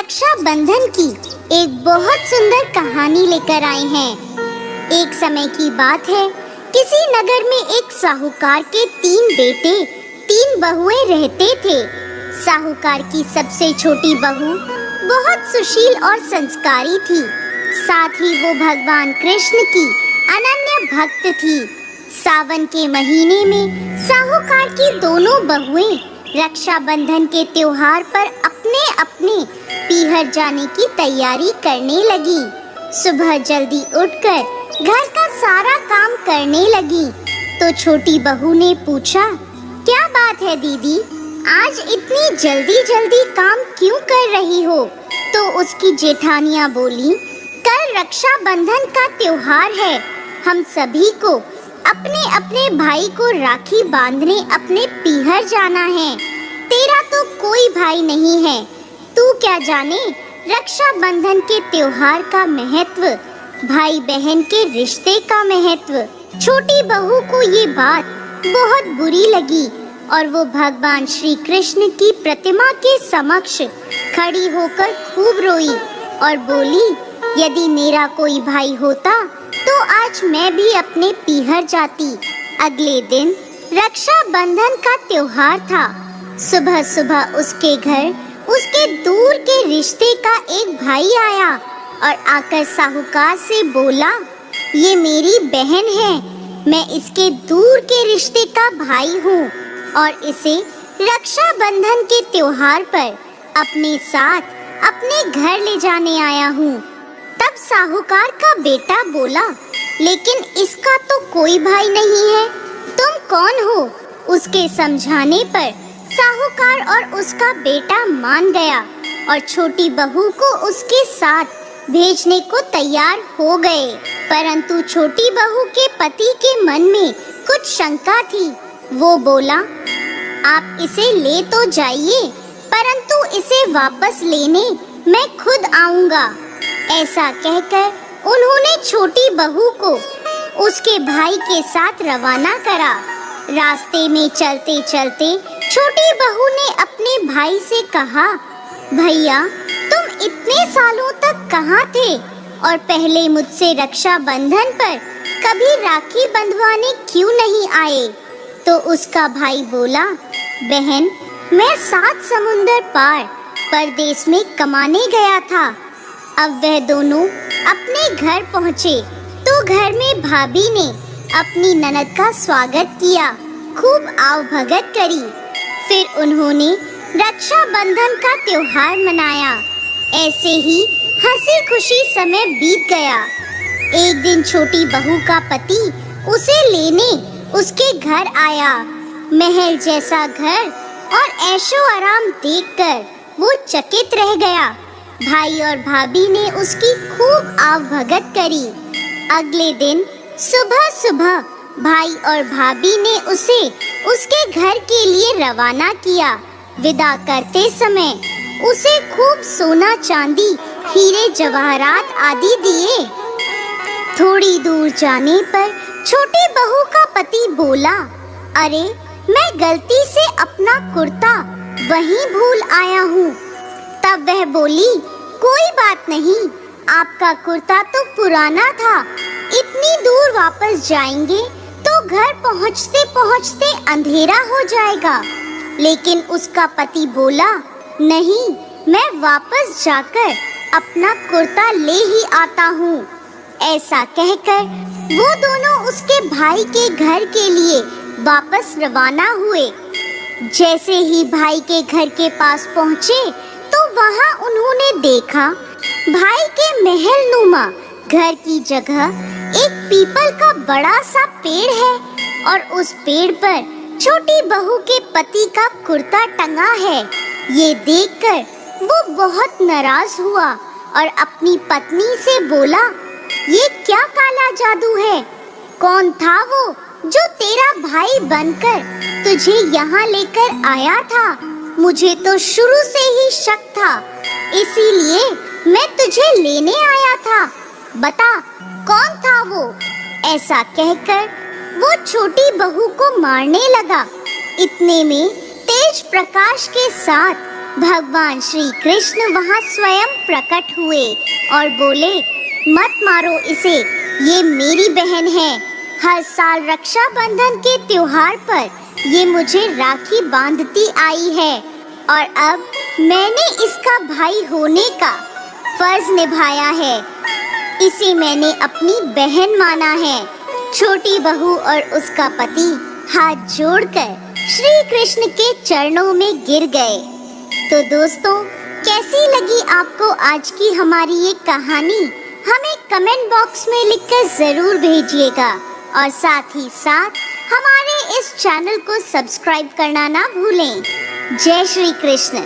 रक्षाबंधन की एक बहुत सुंदर कहानी लेकर आए हैं। एक समय की बात है, किसी नगर में एक साहूकार के 3 बेटे 3 बहुएं रहते थे। साहूकार की सबसे छोटी बहू बहुत सुशील और संस्कारी थी। साथ ही वो भगवान कृष्ण की अनन्य भक्त थी। सावन के महीने में साहूकार की दोनों बहुएं रक्षाबंधन के त्योहार पर अपने अपने पीहर जाने की तैयारी करने लगी। सुबह जल्दी उठकर घर का सारा काम करने लगी तो छोटी बहू ने पूछा, क्या बात है दीदी, आज इतनी जल्दी जल्दी काम क्यों कर रही हो? तो उसकी जेठानियां बोली, कल रक्षाबंधन का त्योहार है। हम सभी को अपने अपने भाई को राखी बांधने अपने पीहर जाना है। तेरा तो कोई भाई नहीं है, तू क्या जाने रक्षाबंधन के त्योहार का महत्व, भाई बहन के रिश्ते का महत्व। छोटी बहू को ये बात बहुत बुरी लगी और वो भगवान श्री कृष्ण की प्रतिमा के समक्ष खड़ी होकर खूब रोई और बोली, यदि मेरा कोई भाई होता तो आज मैं भी अपने पीहर जाती। अगले दिन रक्षाबंधन का त्योहार था। सुबह सुबह उसके घर उसके दूर के रिश्ते का एक भाई आया और आकर साहूकार से बोला, ये मेरी बहन है, मैं इसके दूर के रिश्ते का भाई हूँ और इसे रक्षाबंधन के त्योहार पर अपने साथ अपने घर ले जाने आया हूँ। तब साहूकार का बेटा बोला, लेकिन इसका तो कोई भाई नहीं है, तुम कौन हो? उसके समझाने पर साहूकार और उसका बेटा मान गया और छोटी बहू को उसके साथ भेजने को तैयार हो गए। परंतु छोटी बहू के पति के मन में कुछ शंका थी। वो बोला, आप इसे ले तो जाइए, परंतु इसे वापस लेने मैं खुद आऊंगा। ऐसा कहकर उन्होंने छोटी बहू को उसके भाई के साथ रवाना करा। रास्ते में चलते चलते छोटी बहू ने अपने भाई से कहा, भैया तुम इतने सालों तक कहाँ थे और पहले मुझसे रक्षाबंधन पर कभी राखी बंधवाने क्यों नहीं आए? तो उसका भाई बोला, बहन मैं 7 समुंदर पार परदेश में कमाने गया था। अब वह दोनों अपने घर पहुँचे तो घर में भाभी ने अपनी ननद का स्वागत किया, खूब आवभगत करी। फिर उन्होंने रक्षाबंधन का त्योहार मनाया। ऐसे ही हंसी खुशी समय बीत गया। एक दिन छोटी बहू का पति उसे लेने उसके घर आया। महल जैसा घर और ऐशो आराम देखकर वो चकित रह गया। भाई और भाभी ने उसकी खूब आवभगत करी। अगले दिन सुबह सुबह भाई और भाभी ने उसे उसके घर के लिए रवाना किया। विदा करते समय उसे खूब सोना चांदी हीरे जवाहरात आदि दिए। थोड़ी दूर जाने पर छोटी बहू का पति बोला, अरे मैं गलती से अपना कुर्ता वहीं भूल आया हूँ। तब वह बोली, कोई बात नहीं, आपका कुर्ता तो पुराना था, इतनी दूर वापस जाएंगे तो घर पहुँचते पहुँचते अंधेरा हो जाएगा। लेकिन उसका पति बोला, नहीं, मैं वापस जाकर अपना कुर्ता ले ही आता हूँ। ऐसा कहकर वो दोनों उसके भाई के घर के लिए वापस रवाना हुए। जैसे ही भाई के घर के पास पहुँचे तो वहाँ उन्होंने देखा भाई के महल नुमा घर की जगह एक पीपल का बड़ा सा पेड़ है और उस पेड़ पर छोटी बहू के पति का कुर्ता टंगा है। ये देखकर वो बहुत नाराज हुआ और अपनी पत्नी से बोला, ये क्या काला जादू है? कौन था वो जो तेरा भाई बनकर तुझे यहाँ लेकर आया था? मुझे तो शुरू से ही शक था, इसीलिए मैं तुझे लेने आया था। बता कौन था वो? ऐसा कहकर वो छोटी बहू को मारने लगा। इतने में तेज प्रकाश के साथ भगवान श्री कृष्ण वहाँ स्वयं प्रकट हुए और बोले, मत मारो इसे, ये मेरी बहन है। हर साल रक्षाबंधन के त्योहार पर ये मुझे राखी बांधती आई है और अब मैंने इसका भाई होने का फर्ज निभाया है। इसे मैंने अपनी बहन माना है। छोटी बहू और उसका पति हाथ जोड़कर श्री कृष्ण के चरणों में गिर गए। तो दोस्तों, कैसी लगी आपको आज की हमारी ये कहानी? हमें कमेंट बॉक्स में लिखकर जरूर भेजिएगा और साथ ही साथ हमारे इस चैनल को सब्सक्राइब करना ना भूलें। जय श्री कृष्ण।